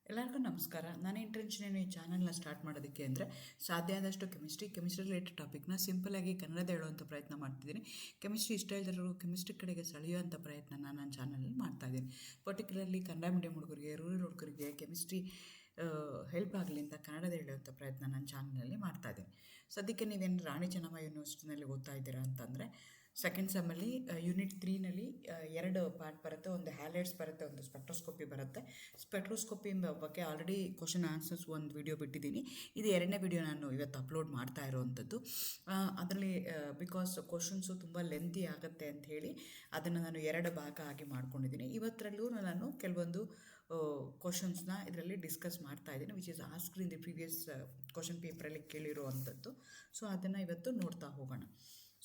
ಎಲ್ಲರಿಗೂ ನಮಸ್ಕಾರ. ನಾನು ಇಂಟೆನ್ಷನ್ ಈ ಚಾನಲ್ನ ಸ್ಟಾರ್ಟ್ ಮಾಡೋದಕ್ಕೆ ಅಂದರೆ ಸಾಧ್ಯ ಆದಷ್ಟು ಕೆಮಿಸ್ಟ್ರಿ ರಿಲೇಟೆಡ್ ಟಾಪಿಕ್ನ ಸಿಂಪಲಾಗಿ ಕನ್ನಡದ ಹೇಳುವಂಥ ಪ್ರಯತ್ನ ಮಾಡ್ತಿದ್ದೀನಿ. ಕೆಮಿಸ್ಟ್ರಿ ಇಷ್ಟ ಇಲ್ಲದರೂ ಕೆಮಿಸ್ಟ್ರಿ ಕಡೆಗೆ ಸೆಳೆಯುವಂಥ ಪ್ರಯತ್ನ ನನ್ನ ಚಾನಲಲ್ಲಿ ಮಾಡ್ತಾಯಿದ್ದೀನಿ. ಪರ್ಟಿಕ್ಯುಲರ್ಲಿ ಕನ್ನಡ ಮೀಡಿಯಂ ಹುಡುಗರಿಗೆ, ರೂರಲ್ ಹುಡುಗರಿಗೆ ಕೆಮಿಸ್ಟ್ರಿ ಹೆಲ್ಪ್ ಆಗಲಿ ಅಂತ ಕನ್ನಡದ ಹೇಳುವಂಥ ಪ್ರಯತ್ನ ನನ್ನ ಚಾನಲಲ್ಲಿ ಮಾಡ್ತಾಯಿದ್ದೀನಿ. ಸದ್ಯಕ್ಕೆ ನೀವೇನು ರಾಣಿ ಚೆನ್ನಮ್ಮ ಯೂನಿವರ್ಸಿಟಿನಲ್ಲಿ ಓದ್ತಾ ಇದ್ದೀರಾ ಅಂತಂದರೆ ಸೆಕೆಂಡ್ ಸೆಮ್ಮಲ್ಲಿ ಯೂನಿಟ್ 3ನಲ್ಲಿ 2 ಪಾರ್ಟ್ ಬರುತ್ತೆ. ಒಂದು ಹ್ಯಾಲೈಡ್ಸ್ ಬರುತ್ತೆ, ಒಂದು ಸ್ಪೆಕ್ಟ್ರೋಸ್ಕೋಪಿ ಬರುತ್ತೆ. ಸ್ಪೆಕ್ಟ್ರೋಸ್ಕೋಪಿ ಬಗ್ಗೆ ಆಲ್ರೆಡಿ ಕ್ವಶನ್ ಆನ್ಸರ್ಸ್ ಒಂದು ವಿಡಿಯೋ ಬಿಟ್ಟಿದ್ದೀನಿ. ಇದು 2ನೇ ವಿಡಿಯೋ ನಾನು ಇವತ್ತು ಅಪ್ಲೋಡ್ ಮಾಡ್ತಾ ಇರೋವಂಥದ್ದು. ಅದರಲ್ಲಿ ಬಿಕಾಸ್ ಕ್ವಶನ್ಸು ತುಂಬ ಲೆಂತಿ ಆಗುತ್ತೆ ಅಂತ ಹೇಳಿ ಅದನ್ನು ನಾನು 2 ಭಾಗ ಆಗಿ ಮಾಡ್ಕೊಂಡಿದ್ದೀನಿ. ಇವತ್ತರಲ್ಲೂ ನಾನು ಕೆಲವೊಂದು ಕ್ವಶನ್ಸ್ನ ಇದರಲ್ಲಿ ಡಿಸ್ಕಸ್ ಮಾಡ್ತಾ ಇದ್ದೀನಿ, which is asked in the previous question ಪೇಪರಲ್ಲಿ ಕೇಳಿರೋ ಅಂಥದ್ದು. ಸೊ ಅದನ್ನು ಇವತ್ತು ನೋಡ್ತಾ ಹೋಗೋಣ.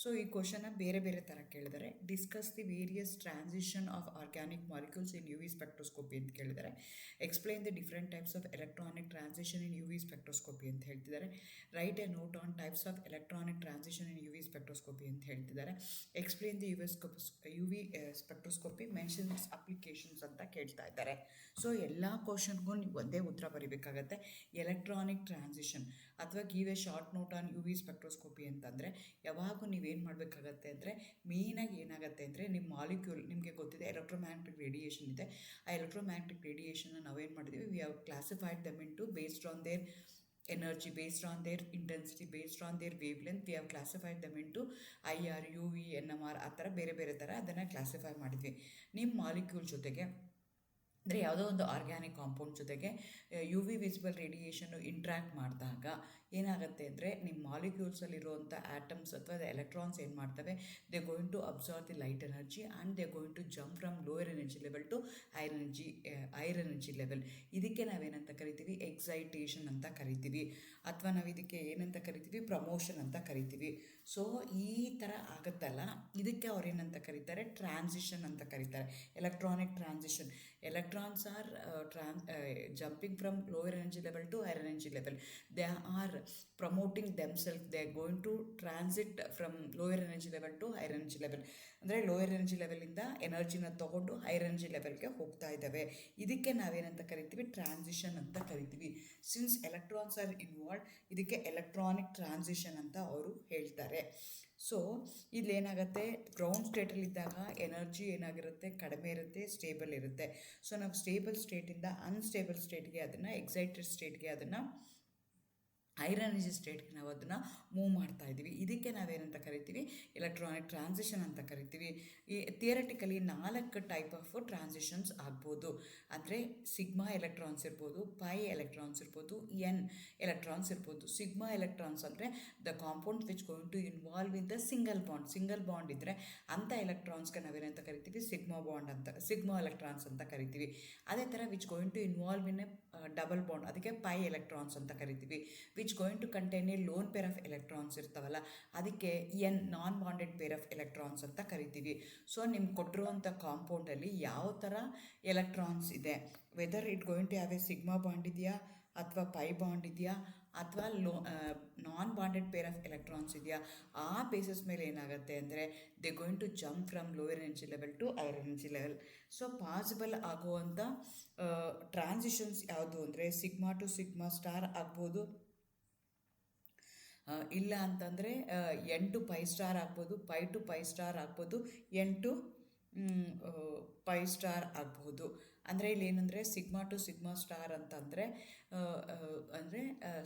ಸೊ ಈ ಕ್ವಶನ್ನ ಬೇರೆ ಬೇರೆ ಥರ ಕೇಳಿದ್ದಾರೆ. Discuss the various transition of organic molecules in UV spectroscopy ಅಂತ ಕೇಳಿದ್ದಾರೆ. Explain the different types of electronic transition in UV spectroscopy ಅಂತ ಹೇಳ್ತಿದ್ದಾರೆ. Right a note on types of electronic transition in UV spectroscopy ಅಂತ ಹೇಳ್ತಿದ್ದಾರೆ. Explain the UV spectroscopy mention it's applications ಅಂತ ಕೇಳ್ತಾ ಇದ್ದಾರೆ. So ಎಲ್ಲ ಕ್ವಶನ್ಗೂ ನೀವು ಒಂದೇ ಉತ್ತರ ಬರೀಬೇಕಾಗತ್ತೆ. ಎಲೆಕ್ಟ್ರಾನಿಕ್ ಟ್ರಾನ್ಸಿಷನ್ ಅಥವಾ give a short note on UV spectroscopy ಅಂತಂದರೆ ಯಾವಾಗೂ ನೀವೇನು ಮಾಡಬೇಕಾಗತ್ತೆ ಅಂದರೆ ಮೇಯ್ನಾಗಿ ಏನಾಗುತ್ತೆ ಅಂದರೆ ನಿಮ್ಮ ಮಾಲಿಕ್ಯೂಲ್ ನಿಮಗೆ ಗೊತ್ತಿದೆ ಎಲೆಕ್ಟ್ರೋಮ್ಯಾಗ್ನೆಟಿಕ್ ರೇಡಿಯೇಷನ್ ಇದೆ. ಆ ಎಲೆಕ್ಟ್ರೋಮ್ಯಾಗ್ನೆಟಿಕ್ ರೇಡಿಯೇಷನ್ನ ನಾವೇನು ಮಾಡಿದ್ದೀವಿ, we have classified them into based on there energy, based on their intensity, based on their wavelength. We have classified them into IR, UV, NMR ಆ ಥರ ಬೇರೆ ಬೇರೆ ಥರ ಅದನ್ನು ಕ್ಲಾಸಿಫೈ ಮಾಡಿದ್ವಿ. ನಿಮ್ಮ ಮಾಲಿಕ್ಯೂಲ್ ಜೊತೆಗೆ ಅಂದರೆ ಯಾವುದೋ ಒಂದು ಆರ್ಗ್ಯಾನಿಕ್ ಕಾಂಪೌಂಡ್ ಜೊತೆಗೆ UV ವಿಸಿಬಲ್ ರೇಡಿಯೇಷನ್ನು ಇಂಟ್ರ್ಯಾಕ್ಟ್ ಮಾಡಿದಾಗ ಏನಾಗುತ್ತೆ ಅಂದರೆ ನಿಮ್ಮ ಮಾಲಿಕ್ಯೂಲ್ಸಲ್ಲಿರುವಂಥ ಆಟಮ್ಸ್ ಅಥವಾ ಎಲೆಕ್ಟ್ರಾನ್ಸ್ ಏನು ಮಾಡ್ತವೆ, they going to absorb the light energy and they going to jump from lower energy level to higher energy level. ಇದಕ್ಕೆ ನಾವೇನಂತ ಕರಿತೀವಿ, ಎಕ್ಸೈಟೇಷನ್ ಅಂತ ಕರಿತೀವಿ, ಅಥವಾ ನಾವು ಇದಕ್ಕೆ ಏನಂತ ಕರಿತೀವಿ, ಪ್ರಮೋಷನ್ ಅಂತ ಕರಿತೀವಿ. ಸೊ ಈ ಥರ ಆಗುತ್ತಲ್ಲ, ಇದಕ್ಕೆ ಅವ್ರೇನಂತ ಕರೀತಾರೆ, ಟ್ರಾನ್ಸಿಷನ್ ಅಂತ ಕರೀತಾರೆ. Electronic transition. Electrons are jumping from lower energy level to higher energy level. They are promoting themselves. They are going to transit from lower energy level to higher energy level. ಅಂದರೆ lower energy ಲೆವೆಲಿಂದ ಎನರ್ಜಿನ ತೊಗೊಂಡು higher energy ಲೆವೆಲ್ಗೆ ಹೋಗ್ತಾ ಇದ್ದಾವೆ. ಇದಕ್ಕೆ ನಾವೇನಂತ ಕರಿತೀವಿ, transition ಅಂತ ಕರಿತೀವಿ. ಸಿನ್ಸ್ ಎಲೆಕ್ಟ್ರಾನ್ಸ್ ಆರ್ ಇನ್ವಾಲ್ವ್, ಇದಕ್ಕೆ ಎಲೆಕ್ಟ್ರಾನಿಕ್ ಟ್ರಾನ್ಸಿಷನ್ ಅಂತ ಅವರು ಹೇಳ್ತಾರೆ. ಸೊ ಇಲ್ಲೇನಾಗುತ್ತೆ, ಗ್ರೌಂಡ್ ಸ್ಟೇಟಲ್ಲಿದ್ದಾಗ ಎನರ್ಜಿ ಏನಾಗಿರುತ್ತೆ, ಕಡಿಮೆ ಇರುತ್ತೆ, ಸ್ಟೇಬಲ್ ಇರುತ್ತೆ. ಸೊ ನಾವು ಸ್ಟೇಬಲ್ ಸ್ಟೇಟಿಂದ ಅನ್ಸ್ಟೇಬಲ್ ಸ್ಟೇಟ್ಗೆ, ಅದನ್ನು ಎಕ್ಸೈಟೆಡ್ ಸ್ಟೇಟ್ಗೆ, ಅದನ್ನು ಹೈಯರ್ ಎನರ್ಜಿ ಸ್ಟೇಟ್ಗೆ ನಾವು ಅದನ್ನು ಮೂವ್ ಮಾಡ್ತಾ ಇದ್ದೀವಿ. ಇದಕ್ಕೆ ನಾವೇನಂತ ಕರಿತೀವಿ, ಎಲೆಕ್ಟ್ರಾನಿಕ್ ಟ್ರಾನ್ಸಿಷನ್ ಅಂತ ಕರಿತೀವಿ. ಈ ಥಿಯರಿಟಿಕಲಿ 4 ಟೈಪ್ ಆಫ್ ಟ್ರಾನ್ಸಿಷನ್ಸ್ ಆಗ್ಬೋದು. ಅಂದರೆ ಸಿಗ್ಮಾ ಎಲೆಕ್ಟ್ರಾನ್ಸ್ ಇರ್ಬೋದು, ಪೈ ಎಲೆಕ್ಟ್ರಾನ್ಸ್ ಇರ್ಬೋದು, ಎನ್ ಎಲೆಕ್ಟ್ರಾನ್ಸ್ ಇರ್ಬೋದು. ಸಿಗ್ಮಾ ಎಲೆಕ್ಟ್ರಾನ್ಸ್ ಅಂದರೆ the compound which going to involve in the single bond ಇದ್ದರೆ ಅಂಥ ಎಲೆಕ್ಟ್ರಾನ್ಸ್ಗೆ ನಾವೇನಂತ ಕರಿತೀವಿ, ಸಿಗ್ಮಾ ಎಲೆಕ್ಟ್ರಾನ್ಸ್ ಅಂತ ಕರಿತೀವಿ. ಅದೇ ಥರ which going to involve in a double bond, ಅದಕ್ಕೆ ಪೈ ಎಲೆಕ್ಟ್ರಾನ್ಸ್ ಅಂತ ಕರಿತೀವಿ. Which going to contain a lone pair of electrons ಇರ್ತಾವಲ್ಲ, ಅದಕ್ಕೆ N non bonded pair of electrons ಅಂತ ಕರಿತೀವಿ. ಸೊ ನಿಮ್ಗೆ ಕೊಟ್ಟಿರುವಂಥ ಕಾಂಪೌಂಡಲ್ಲಿ ಯಾವ ಥರ ಎಲೆಕ್ಟ್ರಾನ್ಸ್ ಇದೆ, whether it going to have a sigma bond ಇದೆಯಾ, ಅಥವಾ ಪೈ ಬಾಂಡ್ ಇದೆಯಾ, ಅಥವಾ non bonded pair of electrons ಇದೆಯಾ, ಆ ಬೇಸಿಸ್ ಮೇಲೆ ಏನಾಗುತ್ತೆ ಅಂದರೆ they going to jump from lower energy level to higher energy level. So possible ಆಗುವಂಥ ಟ್ರಾನ್ಸಿಷನ್ಸ್ ಯಾವುದು ಅಂದರೆ ಸಿಗ್ಮಾ ಟು ಸಿಗ್ಮಾ ಸ್ಟಾರ್ ಆಗ್ಬೋದು, ಇಲ್ಲ ಅಂತಂದರೆ ಎನ್ ಟು ಪೈ ಸ್ಟಾರ್ ಆಗ್ಬೋದು, ಪೈ ಟು ಪೈ ಸ್ಟಾರ್ ಆಗ್ಬೋದು, ಎನ್ ಟು ಪೈ ಸ್ಟಾರ್ ಆಗ್ಬೋದು. ಅಂದರೆ ಇಲ್ಲಿ ಏನಂದರೆ ಸಿಗ್ಮಾ ಟು ಸಿಗ್ಮಾ ಸ್ಟಾರ್ ಅಂತಂದರೆ ಅಂದರೆ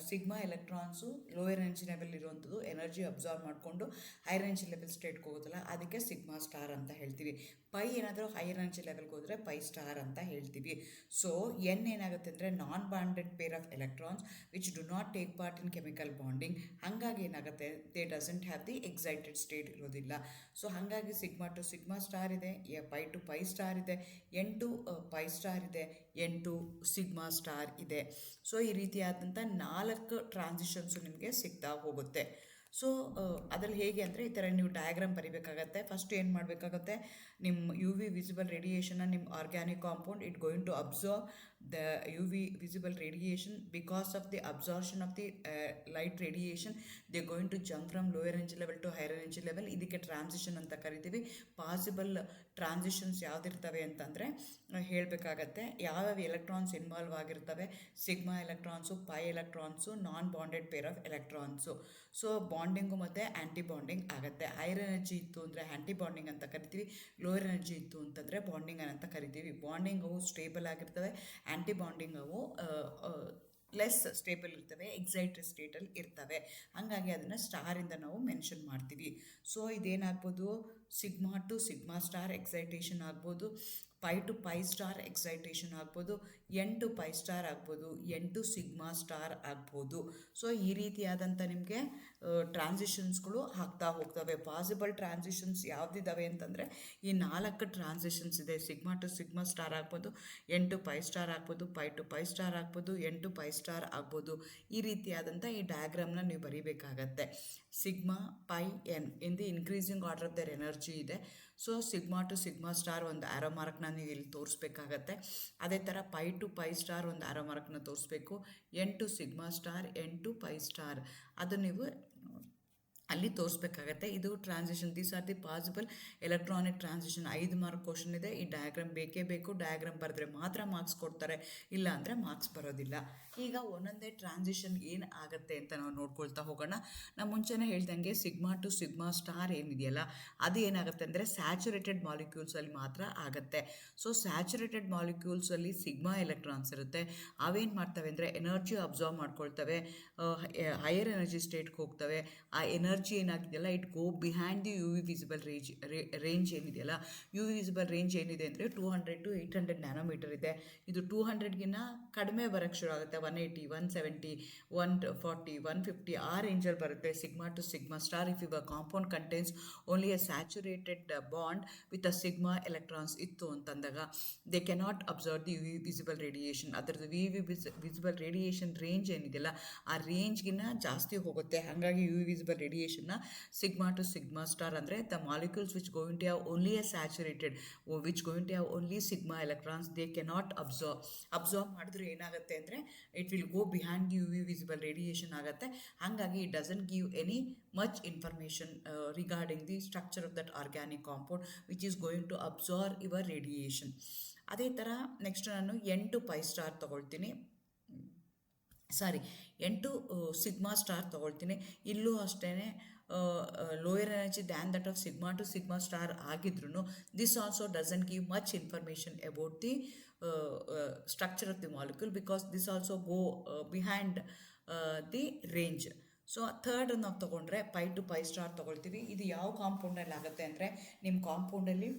sigma electrons lower energy level ಇರುವಂಥದ್ದು ಎನರ್ಜಿ ಅಬ್ಸಾರ್ವ್ ಮಾಡಿಕೊಂಡು ಹೈಯರ್ ಎನರ್ಜಿ ಲೆವೆಲ್ ಸ್ಟೇಟ್ಗೆ ಹೋಗೋದಲ್ಲ, ಅದಕ್ಕೆ ಸಿಗ್ಮಾ ಸ್ಟಾರ್ ಅಂತ ಹೇಳ್ತೀವಿ. ಪೈ ಏನಾದರೂ ಹೈಯರ್ ಎನರ್ಜಿ ಲೆವೆಲ್ಗೆ ಹೋದರೆ ಪೈ ಸ್ಟಾರ್ ಅಂತ ಹೇಳ್ತೀವಿ. ಸೊ ಎನ್ ಏನಾಗುತ್ತೆ ಅಂದರೆ non bonded pair of electrons which do not take part in chemical bonding. ಹಾಗಾಗಿ ಏನಾಗುತ್ತೆ, they doesn't have the excited state ಇರೋದಿಲ್ಲ. ಸೊ ಹಾಗಾಗಿ ಸಿಗ್ಮಾ ಟು ಸಿಗ್ಮಾ ಸ್ಟಾರ್ ಇದೆ, ಪೈ ಟು ಪೈ ಸ್ಟಾರ್ ಇದೆ, ಎನ್ ಟು ಪೈ ಸ್ಟಾರ್ ಇದೆ, n to sigma star ಇದೆ. So ಈ ರೀತಿಯಾದಂಥ 4 ಟ್ರಾನ್ಸಿಷನ್ಸು ನಿಮಗೆ ಸಿಗ್ತಾ ಹೋಗುತ್ತೆ. ಸೊ ಅದರಲ್ಲಿ ಹೇಗೆ ಅಂದರೆ ಈ ಥರ ನೀವು ಡಯಾಗ್ರಾಮ್ ಬರೀಬೇಕಾಗತ್ತೆ. ಫಸ್ಟ್ ಏನು ಮಾಡಬೇಕಾಗತ್ತೆ, ನಿಮ್ಮ UV ವಿಸಿಬಲ್ ರೇಡಿಯೇಷನ್ನ ನಿಮ್ಮ organic compound it going to absorb the UV visible radiation. Because of the absorption of the light radiation, they're going to jump from lower energy level to higher energy level. ಇದಕ್ಕೆ transition ಅಂತ ಕರಿತೀವಿ. Possible transitions ಯಾವುದಿರ್ತವೆ ಅಂತಂದರೆ ಹೇಳಬೇಕಾಗತ್ತೆ. ಯಾವ್ಯಾವ electrons involve ಆಗಿರ್ತವೆ: sigma electrons, pi electrons, non bonded pair of electrons. So bonding ಮತ್ತು anti bonding ಆಗುತ್ತೆ. ಹೈಯರ್ ಎನರ್ಜಿ ಇತ್ತು ಅಂದರೆ ಆ್ಯಂಟಿ ಬಾಂಡಿಂಗ್ ಅಂತ ಕರಿತೀವಿ, ಲೋಯರ್ ಎನರ್ಜಿ ಇತ್ತು ಅಂತಂದರೆ ಬಾಂಡಿಂಗ್ ಅಂತ ಕರಿತೀವಿ. ಬಾಂಡಿಂಗ್ ಅವು ಸ್ಟೇಬಲ್ ಆಗಿರ್ತವೆ, ಆ್ಯಂಟಿ ಬಾಂಡಿಂಗ್ ಅವು ಲೆಸ್ ಸ್ಟೇಬಲ್ ಇರ್ತವೆ, ಎಕ್ಸೈಟೆಡ್ ಸ್ಟೇಟಲ್ಲಿ ಇರ್ತವೆ. ಹಾಗಾಗಿ ಅದನ್ನು ಸ್ಟಾರಿಂದ ನಾವು ಮೆನ್ಷನ್ ಮಾಡ್ತೀವಿ. ಸೊ ಇದೇನಾಗ್ಬೋದು: sigma to sigma star excitation ಆಗ್ಬೋದು, pi to pi star excitation ಆಗ್ಬೋದು, ಎನ್ ಟು ಪೈ ಸ್ಟಾರ್ ಆಗ್ಬೋದು, ಎನ್ ಟು ಸಿಗ್ಮಾ ಸ್ಟಾರ್ ಆಗ್ಬೋದು. ಸೊ ಈ ರೀತಿಯಾದಂಥ ನಿಮಗೆ ಟ್ರಾನ್ಸಿಷನ್ಸ್ಗಳು ಆಗ್ತಾ ಹೋಗ್ತವೆ. ಪಾಸಿಬಲ್ ಟ್ರಾನ್ಸಿಷನ್ಸ್ ಯಾವುದಿದ್ದಾವೆ ಅಂತಂದರೆ ಈ 4 ಟ್ರಾನ್ಸಿಷನ್ಸ್ ಇದೆ. ಸಿಗ್ಮಾ ಟು ಸಿಗ್ಮಾ ಸ್ಟಾರ್ ಆಗ್ಬೋದು, ಎನ್ ಟು ಪೈ ಸ್ಟಾರ್ ಆಗ್ಬೋದು, ಪೈ ಟು ಪೈ ಸ್ಟಾರ್ ಆಗ್ಬೋದು, ಎನ್ ಟು ಪೈ ಸ್ಟಾರ್ ಆಗ್ಬೋದು. ಈ ರೀತಿಯಾದಂಥ ಈ ಡಯಾಗ್ರಾಮ್ನ ನೀವು ಬರೀಬೇಕಾಗತ್ತೆ. Sigma, pi, n in the increasing order of their energy ಇದೆ. So sigma to sigma star ಒಂದು ಆರೋ ಮಾರ್ಕ್ನ ನೀವು ಇಲ್ಲಿ ತೋರಿಸ್ಬೇಕಾಗತ್ತೆ. ಅದೇ ಥರ ಪೈ ಟು ಪೈ ಸ್ಟಾರ್ ಒಂದು ಆರೋ ಮಾರ್ಕ್ನ ತೋರಿಸ್ಬೇಕು. N to sigma star, n to pi star ಅದು ನೀವು ಅಲ್ಲಿ ತೋರಿಸ್ಬೇಕಾಗತ್ತೆ. ಇದು transition. These are the possible electronic transition. 5 mark question ಇದೆ. ಈ ಡಯಾಗ್ರಾಮ್ ಬೇಕೇ ಬೇಕು. ಡಯಾಗ್ರಾಮ್ ಬರೆದ್ರೆ ಮಾತ್ರ ಮಾರ್ಕ್ಸ್ ಕೊಡ್ತಾರೆ, ಇಲ್ಲ ಅಂದರೆ ಮಾರ್ಕ್ಸ್ ಬರೋದಿಲ್ಲ. ಈಗ ಒಂದೊಂದೇ ಟ್ರಾನ್ಸಿಷನ್ ಏನು ಆಗುತ್ತೆ ಅಂತ ನಾವು ನೋಡ್ಕೊಳ್ತಾ ಹೋಗೋಣ. ನಾನು ಮುಂಚೆನೇ ಹೇಳ್ದಂಗೆ ಸಿಗ್ಮಾ ಟು ಸಿಗ್ಮಾ ಸ್ಟಾರ್ ಏನಿದೆಯಲ್ಲ ಅದು ಏನಾಗುತ್ತೆ ಅಂದರೆ ಸ್ಯಾಚುರೇಟೆಡ್ ಮಾಲಿಕ್ಯೂಲ್ಸಲ್ಲಿ ಮಾತ್ರ ಆಗುತ್ತೆ. ಸೊ ಸ್ಯಾಚುರೇಟೆಡ್ ಮಾಲಿಕ್ಯೂಲ್ಸಲ್ಲಿ ಸಿಗ್ಮಾ ಎಲೆಕ್ಟ್ರಾನ್ಸ್ ಇರುತ್ತೆ. ಅವೇನು ಮಾಡ್ತವೆ ಅಂದರೆ ಎನರ್ಜಿ ಅಬ್ಸಾರ್ವ್ ಮಾಡ್ಕೊಳ್ತವೆ, ಹೈಯರ್ ಎನರ್ಜಿ ಸ್ಟೇಟ್ಗೆ ಹೋಗ್ತವೆ. ಆ ಎನರ್ಜಿ ಏನಾಗಿದೆಯಲ್ಲ it go behind the U V visible range ಏನಿದೆಯಲ್ಲ, ಯು ವಿ ವಿಸಿಬಲ್ ರೇಂಜ್ ಏನಿದೆ ಅಂದರೆ 200 to 800 ನ್ಯಾನೋಮೀಟರ್ ಇದೆ. ಇದು 200ಗಿನ್ನ ಕಡಿಮೆ ಬರೋಕ್ಕೆ ಶುರು ಆಗುತ್ತೆ. 180, 170, 140, 150 ಆ ರೇಂಜಲ್ಲಿ ಬರುತ್ತೆ. Sigma to sigma star if your compound contains only a saturated bond with a sigma electrons ಇತ್ತು ಅಂತಂದಾಗ they cannot absorb the U V visible radiation. ಅದರದ್ದು ವಿ ವಿಸಿಬಲ್ ರೇಡಿಯೇಷನ್ ರೇಂಜ್ ಏನಿದೆಯಲ್ಲ ಆ ರೇಂಜ್ಗಿನ್ನ ಜಾಸ್ತಿ ಹೋಗುತ್ತೆ. ಹಾಗಾಗಿ ಯು ವಿ ವಿಸಿಬಲ್ ರೇಡಿಯೇಷನ್ನ ಸಿಗ್ಮಾ ಟು ಸಿಗ್ಮಾ ಸ್ಟಾರ್ ಅಂದರೆ the molecules which going to have only a saturated, which going to have only sigma electrons, they cannot absorb ಮಾಡಿದ್ರೆ ಏನಾಗುತ್ತೆ ಅಂದರೆ it will go behind the U V visible radiation ಆಗುತ್ತೆ. ಹಾಗಾಗಿ it doesn't give any much information regarding the structure of that organic compound which is going to absorb your radiation. ಅದೇ ಥರ next ನಾನು n to pi star ತೊಗೊಳ್ತೀನಿ, n to sigma star ತೊಗೊಳ್ತೀನಿ. ಇಲ್ಲೂ ಅಷ್ಟೇ lower energy than that of sigma to sigma star ಆಗಿದ್ರು this also doesn't give much information about the structure of the molecule because this also go behind the range. So third ನಾವು ತೊಗೊಂಡ್ರೆ pi to pi star ತೊಗೊಳ್ತೀವಿ. ಇದು ಯಾವ ಕಾಂಪೌಂಡಲ್ಲಿ ಆಗುತ್ತೆ ಅಂದರೆ ನಿಮ್ಮ ಕಾಂಪೌಂಡಲ್ಲಿ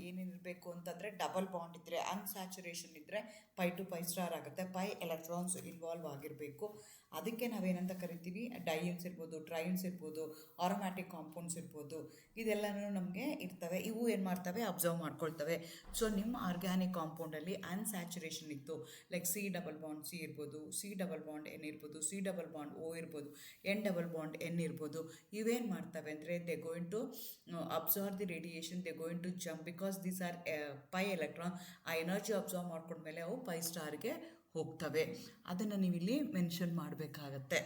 ಏನೇನಿರಬೇಕು ಅಂತಂದರೆ ಡಬಲ್ ಬಾಂಡ್ ಇದ್ದರೆ, ಅನ್ಸ್ಯಾಚುರೇಷನ್ ಇದ್ದರೆ ಪೈ ಟು ಪೈ ಸ್ಟಾರ್ ಆಗುತ್ತೆ. ಪೈ ಎಲೆಕ್ಟ್ರಾನ್ಸ್ ಇನ್ವಾಲ್ವ್ ಆಗಿರಬೇಕು. ಅದಕ್ಕೆ ನಾವೇನಂತ ಕರಿತೀವಿ, ಡೈನ್ಸ್ ಇರ್ಬೋದು, ಟ್ರೈನ್ಸ್ ಇರ್ಬೋದು, ಆರೋಮ್ಯಾಟಿಕ್ ಕಾಂಪೌಂಡ್ಸ್ ಇರ್ಬೋದು, ಇದೆಲ್ಲನೂ ನಮಗೆ ಇರ್ತವೆ. ಇವು ಏನು ಮಾಡ್ತವೆ, ಅಬ್ಸರ್ವ್ ಮಾಡ್ಕೊಳ್ತವೆ. ಸೊ ನಿಮ್ಮ ಆರ್ಗ್ಯಾನಿಕ್ ಕಾಂಪೌಂಡಲ್ಲಿ ಅನ್ಸ್ಯಾಚುರೇಷನ್ ಇತ್ತು, like C double bond C ಇರ್ಬೋದು, ಸಿ ಡಬಲ್ ಬಾಂಡ್ ಎನ್ ಇರ್ಬೋದು, ಸಿ ಡಬಲ್ ಬಾಂಡ್ ಓ ಇರ್ಬೋದು, ಎನ್ ಡಬಲ್ ಬಾಂಡ್ ಎನ್ ಇರ್ಬೋದು. ಇವೇನು ಮಾಡ್ತವೆ ಅಂದರೆ they going to absorb the radiation, they going to jump because these are pi electron. ಆ energy absorb ಮಾಡ್ಕೊಂಡ್ಮೇಲೆ ಅವು ಪೈ ಸ್ಟಾರ್ಗೆ ಹೋಗ್ತವೆ. ಅದನ್ನು ನೀವು ಇಲ್ಲಿ ಮೆನ್ಷನ್ ಮಾಡಬೇಕಾಗತ್ತೆ.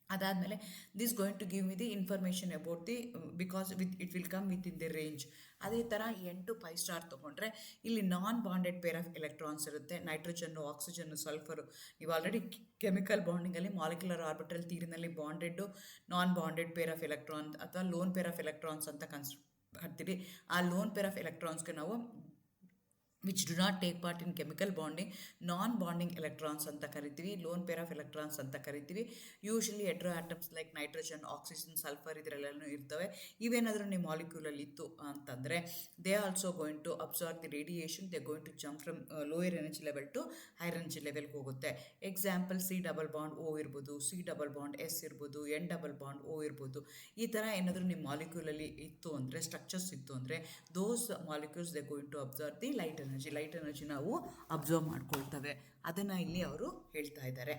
ಅದಾದಮೇಲೆ this going to give me the information about the because it will come with in the range. ಅದೇ ಥರ ಎನ್ ಟು ಪೈ ಸ್ಟಾರ್ ತೊಗೊಂಡ್ರೆ ಇಲ್ಲಿ non bonded pair of electrons ಇರುತ್ತೆ. ನೈಟ್ರೋಜನ್ನು, ಆಕ್ಸಿಜನ್ನು, ಸಲ್ಫರು. ನೀವು ಆಲ್ರೆಡಿ ಕೆಮಿಕಲ್ ಬಾಂಡಿಂಗಲ್ಲಿ ಮಾಲಿಕ್ಯುಲರ್ ಆರ್ಬಿಟಲ್ ಥಿಯರಿನಲ್ಲಿ ಬಾಂಡೆಡ್ಡು, non bonded pair of electron ಅಥವಾ ಲೋನ್ ಪೇರ್ ಆಫ್ ಎಲೆಕ್ಟ್ರಾನ್ಸ್ ಅಂತ ಮಾಡ್ತೀವಿ. ಆ ಲೋನ್ ಪೇರ್ ಆಫ್ ಎಲೆಕ್ಟ್ರಾನ್ಸ್ಗೆ ನಾವು which do not take part in chemical bonding, non-bonding electrons ಅಂತ ಕರಿತೀವಿ, ಲೋನ್ ಪೇರ್ ಆಫ್ ಎಲೆಕ್ಟ್ರಾನ್ಸ್ ಅಂತ ಕರಿತೀವಿ. Usually hetero atoms like nitrogen, oxygen, sulphur ಇದರಲ್ಲೆಲ್ಲೂ ಇರ್ತವೆ. ಇವೇನಾದರೂ ನಿಮ್ಮ ಮಾಲಿಕ್ಯೂಲಲ್ಲಿ ಇತ್ತು ಅಂತಂದರೆ they also going to absorb the radiation, they going to jump from lower energy level to higher energy ಲೆವೆಲ್ಗೆ ಹೋಗುತ್ತೆ. Example C double bond O ಇರ್ಬೋದು, ಸಿ ಡಬಲ್ ಬಾಂಡ್ ಎಸ್ ಇರ್ಬೋದು, ಎನ್ ಡಬಲ್ ಬಾಂಡ್ ಓ ಇರ್ಬೋದು. ಈ ಥರ ಏನಾದರೂ ನಿಮ್ಮ ಮಾಲಿಕ್ಯೂಲಲ್ಲಿ ಇತ್ತು ಅಂದರೆ, ಸ್ಟ್ರಕ್ಚರ್ಸ್ ಇತ್ತು ಅಂದರೆ those molecules they going to absorb the light energy ನಾವು ಅಬ್ಸರ್ವ್ ಮಾಡ್ಕೊಳ್ತವೆ. ಅದನ್ನು ಇಲ್ಲಿ ಅವರು ಹೇಳ್ತಾ ಇದ್ದಾರೆ.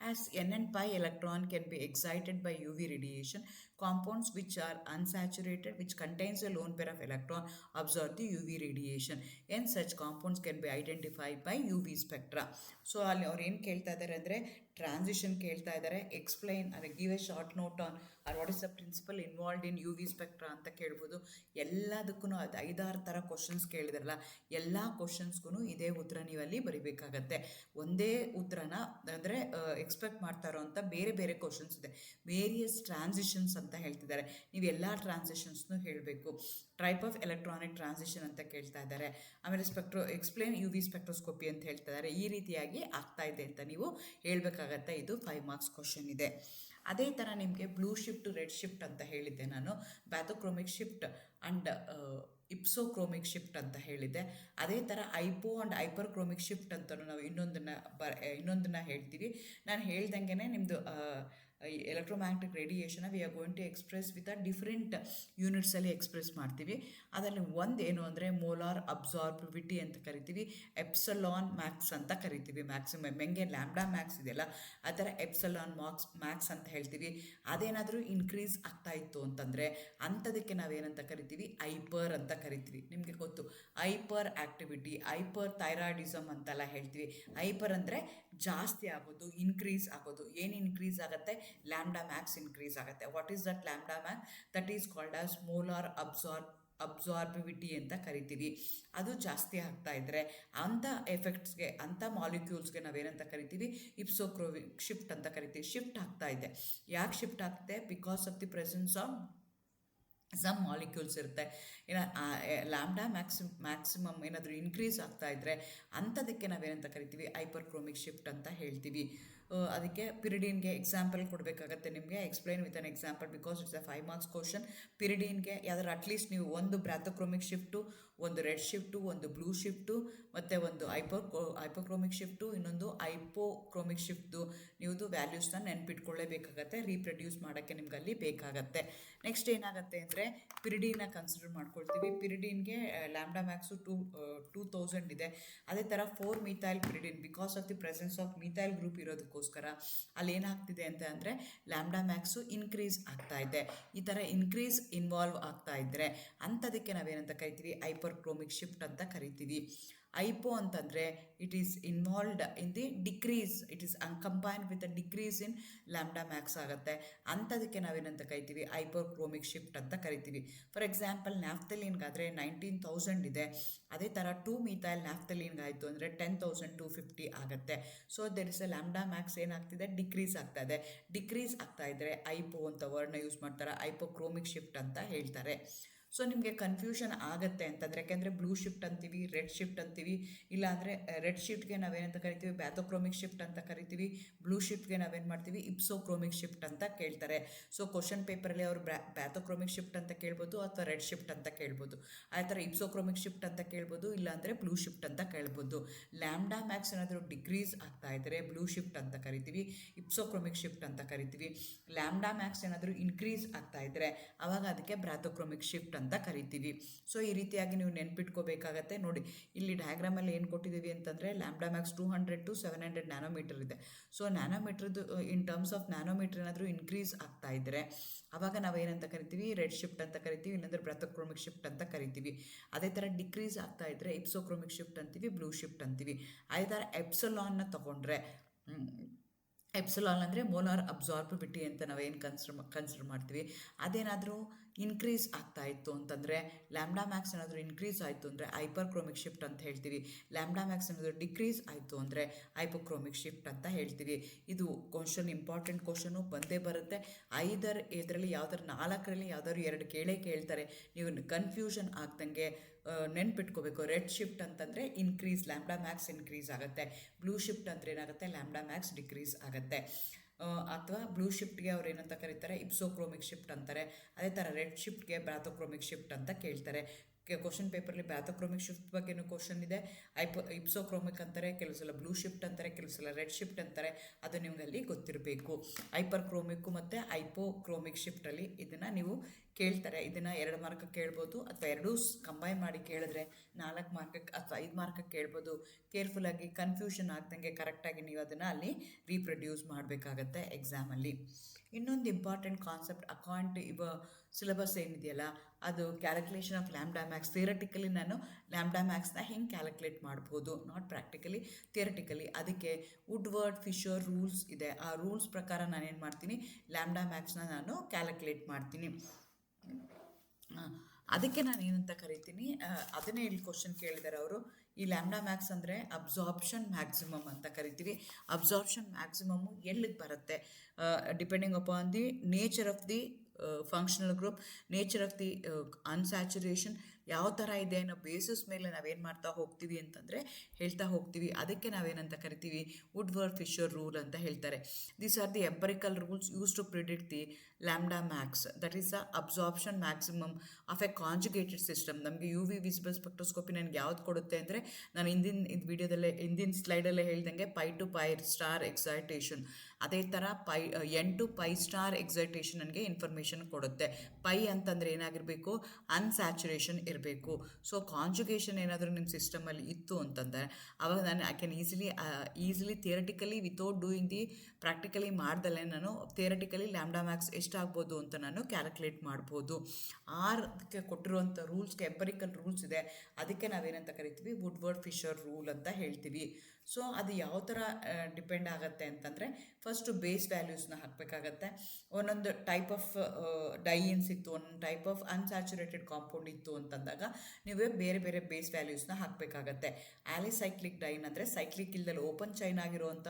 As n and pi electron can be excited by UV radiation, Compounds which are unsaturated, which contains a lone pair of electron, absorb the UV radiation. And such compounds can be identified by UV spectra. So ಅಲ್ಲಿ ಅವ್ರು ಏನು ಕೇಳ್ತಾ ಇದ್ದಾರೆ ಅಂದರೆ transition ಕೇಳ್ತಾ ಇದ್ದಾರೆ. Explain ಅಂದರೆ give a short note on or what is the principle involved in UV spectra ಅಂತ ಕೇಳ್ಬೋದು. ಎಲ್ಲದಕ್ಕೂ ಅದು 5-6 ಥರ ಕ್ವಶನ್ಸ್ ಕೇಳಿದಾರಲ್ಲ, ಎಲ್ಲ ಕ್ವಶನ್ಸ್ಗೂ ಇದೇ ಉತ್ತರ ನೀವಲ್ಲಿ ಬರಿಬೇಕಾಗತ್ತೆ. ಒಂದೇ ಉತ್ತರನ ಅಂದರೆ ಎಕ್ಸ್ಪೆಕ್ಟ್ ಮಾಡ್ತಾ ಇರೋವಂಥ ಬೇರೆ ಬೇರೆ ಕ್ವಶನ್ಸ್ ಇದೆ. ವೇರಿಯಸ್ ಟ್ರಾನ್ಸಿಷನ್ಸ್ ಅಂತ ಹೇಳ್ತಿದ್ದಾರೆ. ನೀವು ಎಲ್ಲ ಟ್ರಾನ್ಸಿಷನ್ಸ್ನೂ ಹೇಳಬೇಕು. ಟೈಪ್ ಆಫ್ ಎಲೆಕ್ಟ್ರಾನಿಕ್ ಟ್ರಾನ್ಸಿಷನ್ ಅಂತ ಕೇಳ್ತಾ ಇದ್ದಾರೆ. ಆಮೇಲೆ ಎಕ್ಸ್ಪ್ಲೇನ್ UV ಸ್ಪೆಕ್ಟ್ರೋಸ್ಕೋಪಿ ಅಂತ ಹೇಳ್ತಾ ಇದ್ದಾರೆ. ಈ ರೀತಿಯಾಗಿ ಆಗ್ತಾ ಇದೆ ಅಂತ ನೀವು ಹೇಳಬೇಕಾಗತ್ತೆ. ಇದು 5 ಮಾರ್ಕ್ಸ್ ಕ್ವಶನ್ ಇದೆ. ಅದೇ ಥರ ನಿಮಗೆ ಬ್ಲೂ ಶಿಫ್ಟ್, ರೆಡ್ ಶಿಫ್ಟ್ ಅಂತ ಹೇಳಿದ್ದೆ ನಾನು. ಬ್ಯಾಥೋಕ್ರೋಮಿಕ್ ಶಿಫ್ಟ್ ಆ್ಯಂಡ್ ಇಪ್ಸೋಕ್ರೋಮಿಕ್ ಶಿಫ್ಟ್ ಅಂತ ಹೇಳಿದ್ದೆ. ಅದೇ ಥರ ಐಪೋ ಆ್ಯಂಡ್ ಹೈಪರ್ಕ್ರೋಮಿಕ್ ಶಿಫ್ಟ್ ಅಂತ ನಾವು ಇನ್ನೊಂದನ್ನು ಹೇಳ್ತೀವಿ. ನಾನು ಹೇಳ್ದಂಗೆ ನಿಮ್ಮದು electromagnetic radiation we are going to express with a different ಯೂನಿಟ್ಸಲ್ಲಿ ಎಕ್ಸ್ಪ್ರೆಸ್ ಮಾಡ್ತೀವಿ. ಅದರಲ್ಲಿ ಒಂದೇನು ಅಂದರೆ ಮೋಲಾರ್ ಅಬ್ಸಾರ್ಬಿವಿಟಿ ಅಂತ ಕರಿತೀವಿ, ಎಪ್ಸಲಾನ್ ಮ್ಯಾಕ್ಸ್ ಅಂತ ಕರಿತೀವಿ. ಮ್ಯಾಕ್ಸಿಮಮ್ ಹೆಂಗೆ ಲ್ಯಾಂಬ್ಡಾ ಮ್ಯಾಕ್ಸ್ ಇದೆಯಲ್ಲ ಆ ಥರ ಎಪ್ಸಲಾನ್ ಮ್ಯಾಕ್ಸ್ ಅಂತ ಹೇಳ್ತೀವಿ. ಅದೇನಾದರೂ ಇನ್ಕ್ರೀಸ್ ಆಗ್ತಾ ಇತ್ತು ಅಂತಂದರೆ ಅಂಥದಕ್ಕೆ ನಾವೇನಂತ ಕರಿತೀವಿ, ಹೈಪರ್ ಅಂತ ಕರಿತೀವಿ. ನಿಮಗೆ ಗೊತ್ತು ಹೈಪರ್ ಆ್ಯಕ್ಟಿವಿಟಿ, ಹೈಪರ್ ಥೈರಾಯ್ಡಿಸಮ್ ಅಂತೆಲ್ಲ ಹೇಳ್ತೀವಿ. ಹೈಪರ್ ಅಂದರೆ ಜಾಸ್ತಿ ಆಗೋದು, ಇನ್ಕ್ರೀಸ್ ಆಗೋದು. ಏನು ಇನ್ಕ್ರೀಸ್ ಆಗುತ್ತೆ? ಲ್ಯಾಂಬ್ಡಾ ಮ್ಯಾಕ್ಸ್ ಇನ್ಕ್ರೀಸ್ ಆಗುತ್ತೆ. What is that lambda max? That is called as molar absorptivity ಅಂತ ಕರಿತೀವಿ. ಅದು ಜಾಸ್ತಿ ಆಗ್ತಾ ಇದ್ದರೆ ಅಂಥ ಎಫೆಕ್ಟ್ಸ್ಗೆ, ಅಂಥ ಮಾಲಿಕ್ಯೂಲ್ಸ್ಗೆ ನಾವೇನಂತ ಕರಿತೀವಿ, ಇಪ್ಸೋಕ್ರೋಮಿಕ್ ಶಿಫ್ಟ್ ಅಂತ ಕರಿತೀವಿ. ಶಿಫ್ಟ್ ಆಗ್ತಾ ಇದೆ. ಯಾಕೆ ಶಿಫ್ಟ್ ಆಗ್ತದೆ? Because of the presence of some molecules ಇರುತ್ತೆ. ಲ್ಯಾಂಬ್ಡಾ ಮ್ಯಾಕ್ಸಿಮಮ್ ಏನಾದರೂ ಇನ್ಕ್ರೀಸ್ ಆಗ್ತಾ ಇದ್ದರೆ ಅಂಥದಕ್ಕೆ ನಾವೇನಂತ ಕರಿತೀವಿ, ಹೈಪರ್ಕ್ರೋಮಿಕ್ ಶಿಫ್ಟ್ ಅಂತ ಹೇಳ್ತೀವಿ. ಅದಕ್ಕೆ ಪಿರಿಡಿನ್ಗೆ ಎಕ್ಸಾಂಪಲ್ ಕೊಡಬೇಕಾಗತ್ತೆ ನಿಮಗೆ. Explain with an example because it's a 5 marks question. ಪಿರಿಡಿನ್ಗೆ ಯಾವ್ದಾರು ಅಟ್ಲೀಸ್ಟ್ ನೀವು ಒಂದು ಬ್ರಾಥೋಕ್ರೋಮಿಕ್ ಶಿಫ್ಟು, ಒಂದು ರೆಡ್ ಶಿಫ್ಟು, ಒಂದು ಬ್ಲೂ ಶಿಫ್ಟು ಮತ್ತು ಒಂದು ಹೈಪೋಕ್ರೋಮಿಕ್ ಶಿಫ್ಟು, ಇನ್ನೊಂದು ಹೈಪೋಕ್ರೋಮಿಕ್ ಶಿಫ್ಟು ನೀವುದು ವ್ಯಾಲ್ಯೂಸ್ನ ನೆನ್ಪಿಟ್ಕೊಳ್ಳೇಬೇಕಾಗತ್ತೆ. ರೀಪ್ರೊಡ್ಯೂಸ್ ಮಾಡೋಕ್ಕೆ ನಿಮ್ಗೆ ಅಲ್ಲಿ ಬೇಕಾಗತ್ತೆ. ನೆಕ್ಸ್ಟ್ ಏನಾಗುತ್ತೆ ಅಂದರೆ ಪಿರಿಡಿನ ಕನ್ಸಿಡರ್ ಮಾಡ್ಕೊಳ್ತೀವಿ. ಪಿರಿಡಿನ್ಗೆ ಲ್ಯಾಂಬ್ಡಾ ಮ್ಯಾಕ್ಸು 2000 ಇದೆ. ಅದೇ ಥರ 4-ಮಿಥೈಲ್ pyridine because of the presence of methyl group ಇರೋದಕ್ಕೋಸ್ಕರ ಅಲ್ಲಿ ಏನಾಗ್ತಿದೆ ಅಂತ ಅಂದರೆ ಲ್ಯಾಂಬ್ಡಾ ಮ್ಯಾಕ್ಸು ಇನ್ಕ್ರೀಸ್ ಆಗ್ತಾ ಇದೆ. ಈ ಥರ ಇನ್ಕ್ರೀಸ್ ಇನ್ವಾಲ್ವ್ ಆಗ್ತಾ ಇದ್ದರೆ ಅಂಥದಕ್ಕೆ ನಾವೇನಂತ ಕರಿತೀವಿ, ಹೈಪರ್ಕ್ರೋಮಿಕ್ ಶಿಫ್ಟ್ ಅಂತ ಕರಿತೀವಿ. ಐಪೋ ಅಂತಂದರೆ it is involved in the decrease, it is combined with a decrease in lambda Max ಆಗುತ್ತೆ. ಅಂಥದಕ್ಕೆ ನಾವೇನಂತ ಕರಿತೀವಿ, ಹೈಪರ್ಕ್ರೋಮಿಕ್ ಶಿಫ್ಟ್ ಅಂತ ಕರಿತೀವಿ. ಫಾರ್ ಎಕ್ಸಾಂಪಲ್ ನ್ಯಾಫ್ಥಲೀನ್ಗಾದರೆ 19,000 ಇದೆ. ಅದೇ ಥರ 2-ಮಿಥೈಲ್ ನ್ಯಾಫ್ಥಲೀನ್ಗಾಯಿತು ಅಂದರೆ 10,250 ಆಗುತ್ತೆ. So there is a lambda Max ಏನಾಗ್ತಿದೆ, ಡಿಕ್ರೀಸ್ ಆಗ್ತಾ ಇದೆ. ಡಿಕ್ರೀಸ್ ಆಗ್ತಾ ಇದ್ದರೆ ಐಪೋ ಅಂತ ವರ್ಡ್ನ ಯೂಸ್ ಮಾಡ್ತಾರೆ, ಹೈಪೋಕ್ರೋಮಿಕ್ ಶಿಫ್ಟ್ ಅಂತ ಹೇಳ್ತಾರೆ. ಸೊ ನಿಮಗೆ ಕನ್ಫ್ಯೂಷನ್ ಆಗುತ್ತೆ ಅಂತಂದರೆ, ಯಾಕೆಂದರೆ ಬ್ಲೂ ಶಿಫ್ಟ್ ಅಂತೀವಿ, ರೆಡ್ ಶಿಫ್ಟ್ ಅಂತೀವಿ. ಇಲ್ಲಾಂದರೆ ರೆಡ್ ಶಿಫ್ಟ್ಗೆ ನಾವೇನಂತ ಕರಿತೀವಿ, ಬ್ಯಾಥೋಕ್ರೋಮಿಕ್ ಶಿಫ್ಟ್ ಅಂತ ಕರಿತೀವಿ. ಬ್ಲೂ ಶಿಫ್ಟ್ಗೆ ನಾವೇನು ಮಾಡ್ತೀವಿ, ಇಪ್ಸೋಕ್ರೋಮಿಕ್ ಶಿಫ್ಟ್ ಅಂತ ಕೇಳ್ತಾರೆ. ಸೊ ಕ್ವಶನ್ ಪೇಪರಲ್ಲಿ ಅವರು ಬ್ಯಾಥೋಕ್ರೋಮಿಕ್ ಶಿಫ್ಟ್ ಅಂತ ಕೇಳ್ಬೋದು ಅಥವಾ ರೆಡ್ ಶಿಫ್ಟ್ ಅಂತ ಕೇಳ್ಬೋದು. ಆ ಥರ ಇಪ್ಸೋಕ್ರೋಮಿಕ್ ಶಿಫ್ಟ್ ಅಂತ ಕೇಳ್ಬೋದು, ಇಲ್ಲಾಂದರೆ ಬ್ಲೂ ಶಿಫ್ಟ್ ಅಂತ ಕೇಳ್ಬೋದು. ಲ್ಯಾಂಬ್ಡಾ ಮ್ಯಾಕ್ಸ್ ಏನಾದರೂ ಡಿಕ್ರೀಸ್ ಆಗ್ತಾ ಇದ್ದರೆ ಬ್ಲೂ ಶಿಫ್ಟ್ ಅಂತ ಕರಿತೀವಿ, ಇಪ್ಸೋಕ್ರೋಮಿಕ್ ಶಿಫ್ಟ್ ಅಂತ ಕರಿತೀವಿ. ಲ್ಯಾಂಬ್ಡಾ ಮ್ಯಾಕ್ಸ್ ಏನಾದರೂ ಇನ್ಕ್ರೀಸ್ ಆಗ್ತಾ ಇದ್ದರೆ ಆವಾಗ ಅದಕ್ಕೆ ಬ್ರಾಥೋಕ್ರೋಮಿಕ್ ಶಿಫ್ಟ್ ಅಂತ ಕರಿತೀವಿ. ಸೊ ಈ ರೀತಿಯಾಗಿ ನೀವು ನೆನ್ಪಿಟ್ಕೋಬೇಕಾಗತ್ತೆ. ನೋಡಿ ಇಲ್ಲಿ ಡಯಾಗ್ರಾಮಲ್ಲಿ ಏನು ಕೊಟ್ಟಿದ್ದೀವಿ ಅಂತಂದರೆ ಲ್ಯಾಂಬ್ಡಾ ಮ್ಯಾಕ್ಸ್ 200 to 700 ನ್ಯಾನೋಮೀಟರ್ ಇದೆ. ಸೊ ನ್ಯಾನೋಮೀಟ್ರದ್ದು ಇನ್ ಟರ್ಮ್ಸ್ ಆಫ್ ನ್ಯಾನೋಮೀಟರ್ ಏನಾದರೂ ಇನ್ಕ್ರೀಸ್ ಆಗ್ತಾ ಇದ್ದರೆ ಆವಾಗ ನಾವೇನಂತ ಕರಿತೀವಿ, ರೆಡ್ ಶಿಫ್ಟ್ ಅಂತ ಕರಿತೀವಿ, ಇಲ್ಲಾಂದರೆ ಬ್ರಾಥೋಕ್ರೋಮಿಕ್ ಶಿಫ್ಟ್ ಅಂತ ಕರಿತೀವಿ. ಅದೇ ಥರ ಡಿಕ್ರೀಸ್ ಆಗ್ತಾ ಇದ್ದರೆ ಇಪ್ಸೋಕ್ರೋಮಿಕ್ ಶಿಫ್ಟ್ ಅಂತೀವಿ, ಬ್ಲೂ ಶಿಫ್ಟ್ ಅಂತೀವಿ. ಅದೇ ಥರ ಎಪ್ಸಲಾನ್ನ ತೊಗೊಂಡ್ರೆ ಎಪ್ಸಿಲಾನ್ ಅಂದರೆ ಮೋಲಾರ್ ಅಬ್ಸಾರ್ಬಿವಿಟಿ ಅಂತ ನಾವೇನು ಕನ್ಸಿಡರ್ ಮಾಡ್ತೀವಿ. ಅದೇನಾದರೂ ಇನ್ಕ್ರೀಸ್ ಆಗ್ತಾ ಇತ್ತು ಅಂತಂದರೆ, ಲ್ಯಾಂಬ್ಡಾ ಮ್ಯಾಕ್ಸ್ ಏನಾದರೂ ಇನ್ಕ್ರೀಸ್ ಆಯಿತು ಅಂದರೆ ಹೈಪರ್ಕ್ರೋಮಿಕ್ ಶಿಫ್ಟ್ ಅಂತ ಹೇಳ್ತೀವಿ. ಲ್ಯಾಂಬ್ಡಾ ಮ್ಯಾಕ್ಸ್ ಏನಾದರೂ ಡಿಕ್ರೀಸ್ ಆಯಿತು ಅಂದರೆ ಹೈಪೋಕ್ರೋಮಿಕ್ ಶಿಫ್ಟ್ ಅಂತ ಹೇಳ್ತೀವಿ. ಇದು ಕ್ವಶನ್ ಇಂಪಾರ್ಟೆಂಟ್ ಕ್ವಶನು ಬಂದೇ ಬರುತ್ತೆ. ಇದರಲ್ಲಿ ಯಾವ್ದಾದ್ರು 4ರಲ್ಲಿ ಯಾವ್ದಾದ್ರು 2 ಕೇಳ್ತಾರೆ. ನೀವು ಕನ್ಫ್ಯೂಷನ್ ಆಗ್ದಂಗೆ ನೆನ್ಪಿಟ್ಕೋಬೇಕು. ರೆಡ್ ಶಿಫ್ಟ್ ಅಂತಂದರೆ ಇನ್ಕ್ರೀಸ್, ಲ್ಯಾಂಬ್ಡಾ ಮ್ಯಾಕ್ಸ್ ಇನ್ಕ್ರೀಸ್ ಆಗುತ್ತೆ. ಬ್ಲೂ ಶಿಫ್ಟ್ ಅಂದರೆ ಏನಾಗುತ್ತೆ, ಲ್ಯಾಂಬ್ಡಾ ಮ್ಯಾಕ್ಸ್ ಡಿಕ್ರೀಸ್ ಆಗುತ್ತೆ. ಅಥವಾ ಬ್ಲೂ ಶಿಫ್ಟ್ಗೆ ಅವ್ರು ಏನಂತ ಕರೀತಾರೆ, ಇಪ್ಸೋಕ್ರೋಮಿಕ್ ಶಿಫ್ಟ್ ಅಂತಾರೆ. ಅದೇ ಥರ ರೆಡ್ ಶಿಫ್ಟ್ಗೆ ಬ್ರಾಥೋಕ್ರೋಮಿಕ್ ಶಿಫ್ಟ್ ಅಂತ ಕೇಳ್ತಾರೆ. ಕ್ವಶನ್ ಪೇಪರ್ಲಿ ಬ್ರಾಥೋಕ್ರೋಮಿಕ್ ಶಿಫ್ಟ್ ಬಗ್ಗೆನೂ ಕ್ವಶನ್ ಇದೆ. ಇಪ್ಸೋಕ್ರೋಮಿಕ್ ಅಂತಾರೆ, ಕೆಲವು ಸಲ ಬ್ಲೂ ಶಿಫ್ಟ್ ಅಂತಾರೆ, ಕೆಲವು ಸಲ ರೆಡ್ ಶಿಫ್ಟ್ ಅಂತಾರೆ. ಅದು ನಿಮಗಲ್ಲಿ ಗೊತ್ತಿರಬೇಕು. ಹೈಪರ್ಕ್ರೋಮಿಕ್ಕು ಮತ್ತು ಹೈಪೋಕ್ರೋಮಿಕ್ ಶಿಫ್ಟಲ್ಲಿ ಇದನ್ನು ನೀವು ಕೇಳ್ತಾರೆ. ಇದನ್ನು 2 ಮಾರ್ಕಕ್ಕೆ ಕೇಳ್ಬೋದು, ಅಥವಾ ಎರಡೂ ಕಂಬೈನ್ ಮಾಡಿ ಕೇಳಿದ್ರೆ 4 ಮಾರ್ಕಕ್ಕೆ ಅಥವಾ 5 ಮಾರ್ಕಕ್ಕೆ ಕೇಳ್ಬೋದು. ಕೇರ್ಫುಲ್ಲಾಗಿ ಕನ್ಫ್ಯೂಷನ್ ಆಗ್ದಂಗೆ ಕರೆಕ್ಟಾಗಿ ನೀವು ಅದನ್ನು ಅಲ್ಲಿ ರೀಪ್ರೊಡ್ಯೂಸ್ ಮಾಡಬೇಕಾಗತ್ತೆ ಎಕ್ಸಾಮಲ್ಲಿ. ಇನ್ನೊಂದು ಇಂಪಾರ್ಟೆಂಟ್ ಕಾನ್ಸೆಪ್ಟ್ ಅಕಾರ್ಡಿಂಗ್ ಟು ಇವ ಸಿಲೆಬಸ್ ಏನಿದೆಯಲ್ಲ, ಅದು ಕ್ಯಾಲ್ಕುಲೇಷನ್ ಆಫ್ ಲ್ಯಾಂಬ್ಡಾ ಮ್ಯಾಕ್ಸ್. ಥಿಯರಟಿಕಲಿ ನಾನು ಲ್ಯಾಂಬ್ಡಾ ಮ್ಯಾಕ್ಸ್ನ ಹೆಂಗೆ ಕ್ಯಾಲ್ಕುಲೇಟ್ ಮಾಡ್ಬೋದು, ನಾಟ್ ಪ್ರಾಕ್ಟಿಕಲಿ, ಥಿಯರಟಿಕಲಿ. ಅದಕ್ಕೆ ವುಡ್ವರ್ಡ್ ಫಿಶರ್ ರೂಲ್ಸ್ ಇದೆ. ಆ ರೂಲ್ಸ್ ಪ್ರಕಾರ ನಾನೇನು ಮಾಡ್ತೀನಿ, ಲ್ಯಾಂಬ್ಡಾ ಮ್ಯಾಕ್ಸ್ನ ನಾನು ಕ್ಯಾಲ್ಕುಲೇಟ್ ಮಾಡ್ತೀನಿ. ಅದಕ್ಕೆ ನಾನು ಏನಂತ ಕರಿತೀನಿ, ಅದನ್ನೇ ಇಲ್ಲಿ ಕ್ವಶನ್ ಕೇಳಿದ್ದಾರೆ ಅವರು. ಈ ಲ್ಯಾಂಬ್ಡಾ ಮ್ಯಾಕ್ಸ್ ಅಂದರೆ ಅಬ್ಸಾರ್ಪ್ಷನ್ ಮ್ಯಾಕ್ಸಿಮಮ್ ಅಂತ ಕರಿತೀವಿ. ಅಬ್ಸಾರ್ಪ್ಷನ್ ಮ್ಯಾಕ್ಸಿಮಮ್ಮು ಎಲ್ಲಿಗೆ ಬರುತ್ತೆ, depending upon the nature of the functional group, nature of the unsaturation ಯಾವ ಥರ ಇದೆ ಅನ್ನೋ ಬೇಸಿಸ್ ಮೇಲೆ ನಾವೇನು ಮಾಡ್ತಾ ಹೋಗ್ತೀವಿ ಅಂತಂದರೆ ಹೇಳ್ತಾ ಹೋಗ್ತೀವಿ. ಅದಕ್ಕೆ ನಾವೇನಂತ ಕರಿತೀವಿ, ವುಡ್ವರ್ಡ್ ಫಿಶರ್ ರೂಲ್ ಅಂತ ಹೇಳ್ತಾರೆ. These are the empirical rules use to predict the lambda max, that is the absorption maximum of a conjugated system. ನಮಗೆ ಯು ವಿ ವಿಸಿಬಲ್ ಸ್ಪೆಕ್ಟ್ರೋಸ್ಕೋಪಿ ನನಗೆ ಯಾವ್ದು ಕೊಡುತ್ತೆ ಅಂದರೆ, ನಾನು ಹಿಂದಿನ ಸ್ಲೈಡಲ್ಲೇ ಹೇಳ್ದಂಗೆ pi to pi star excitation, ಅದೇ ಥರ N to pi star excitation ನನಗೆ ಇನ್ಫಾರ್ಮೇಷನ್ ಕೊಡುತ್ತೆ. ಪೈ ಅಂತಂದರೆ ಏನಾಗಿರಬೇಕು, ಅನ್ಸ್ಯಾಚುರೇಷನ್ ಇರಬೇಕು. ಸೊ ಕಾಂಜುಗೇಷನ್ ಏನಾದರೂ ನಿಮ್ಮ ಸಿಸ್ಟಮಲ್ಲಿ ಇತ್ತು ಅಂತಂದರೆ ಅವಾಗ ನಾನು I can easily theoretically without doing the practically ಮಾಡ್ದಲ್ಲೇ ನಾನು ಥಿಯರಟಿಕಲಿ ಲ್ಯಾಂಬ್ಡಾ ಮ್ಯಾಕ್ಸ್ ಎಷ್ಟಾಗ್ಬೋದು ಅಂತ ನಾನು ಕ್ಯಾಲ್ಕುಲೇಟ್ ಮಾಡ್ಬೋದು. ಅದಕ್ಕೆ ಕೊಟ್ಟಿರುವಂಥ ರೂಲ್ಸ್ಗೆ ಎಂಪರಿಕಲ್ ರೂಲ್ಸ್ ಇದೆ. ಅದಕ್ಕೆ ನಾವೇನಂತ ಕರಿತೀವಿ, ವುಡ್ವರ್ಡ್ ಫಿಶರ್ ರೂಲ್ ಅಂತ ಹೇಳ್ತೀವಿ. ಸೊ ಅದು ಯಾವ ಥರ ಡಿಪೆಂಡ್ ಆಗುತ್ತೆ ಅಂತಂದರೆ, ಫಸ್ಟು ಬೇಸ್ ವ್ಯಾಲ್ಯೂಸ್ನ ಹಾಕಬೇಕಾಗತ್ತೆ. ಒಂದೊಂದು ಟೈಪ್ ಆಫ್ ಡೈಯಿನ್ಸ್ ಇತ್ತು, ಒಂದೊಂದು ಟೈಪ್ ಆಫ್ ಅನ್ಸ್ಯಾಚುರೇಟೆಡ್ ಕಾಂಪೌಂಡ್ ಇತ್ತು ಅಂತಂದಾಗ ನೀವೇ ಬೇರೆ ಬೇರೆ ಬೇಸ್ ವ್ಯಾಲ್ಯೂಸ್ನ ಹಾಕಬೇಕಾಗತ್ತೆ. ಆಲಿಸೈಕ್ಲಿಕ್ ಡೈನ್ ಅಂದರೆ ಸೈಕ್ಲಿಕ್ ಇಲ್ದಲ್ಲಿ ಓಪನ್ ಚೈನ್ ಆಗಿರುವಂಥ